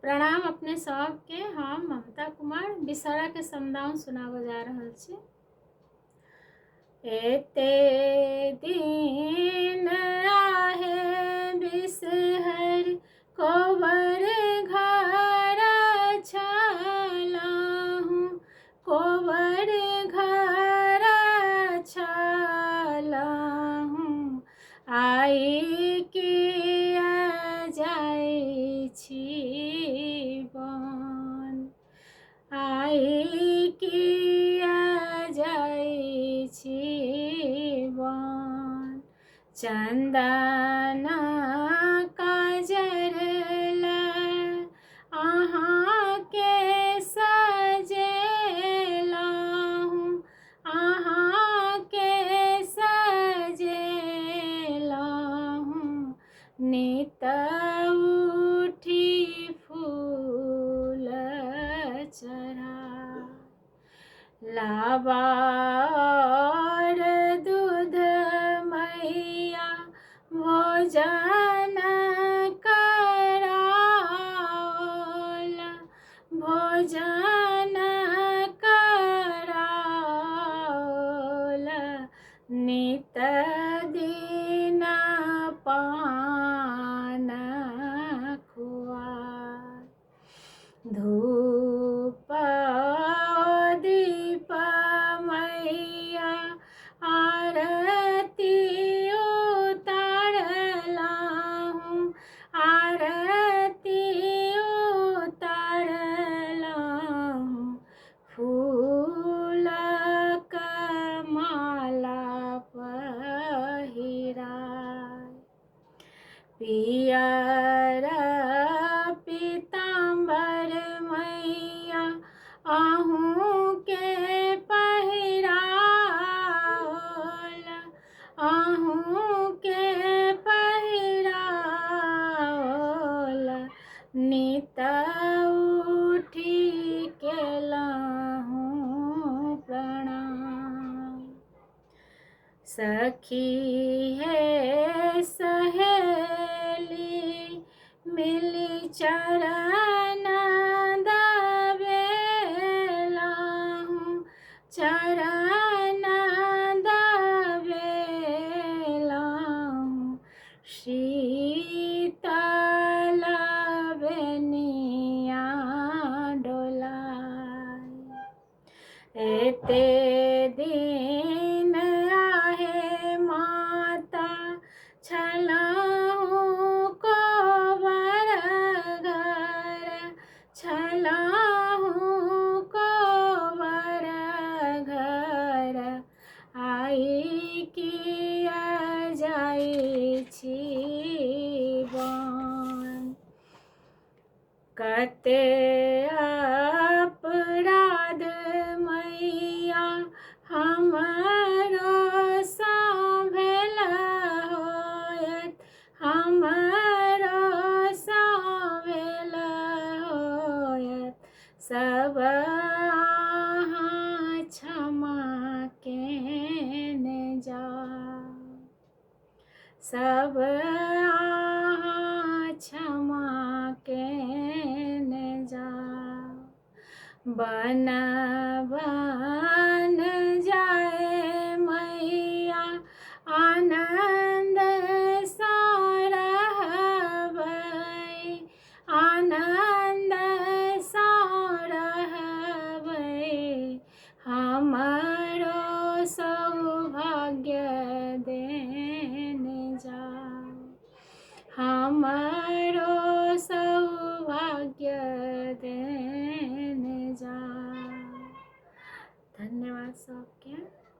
प्रणाम अपने सबके। हम ममता कुमार बिसरा के समदाउन सुनाब जा रहल छी। एते दिन आहे बिसहर कोबर घर छलहु, कोबर घर छलहु। आई किया जाइ छी बन, आई किया जाइ छी बन। चंदन काजर अहाँ के सजेलहुँ, अहाँ के सजेलहुँ। नित उठी फूल चढ़ा, लाबा और दूध मैया भोजन कराओल, भोजन कराओल। नित दिन पान खुआई, धूप दीप मैया आरती उतारलहुँ, आरती उतारलहुँ। फूलक माला पहिराय, पियर पीताम्बर मैया अहूँ के पहिराओल, अहूँ के पहिराओल। नित उठी केलहुँ प्रणाम, सखी हे सहेली मिली चरण दबेलहुँ, चरण दबेलहुँ। शीतल बेनिया डोलाय, एते दिन आहे माता छलहु कोबर घर, छलहु कोबर घर। आई किया जाइ छी बन, कते अपराध मैया हमरो सँ भेल होयत, हमरो सँ भेल होयत। सब अहाँ क्षमा केने जाउ, सब अहाँ क्षमा केने जाउ। बन बन जाए मैया आनंद सँ रहबै, आनंद सँ रहबै। हमरो सौभाग्य देने जाउ, हमरो सौभाग्य देने जाउ। धन्यवाद सब।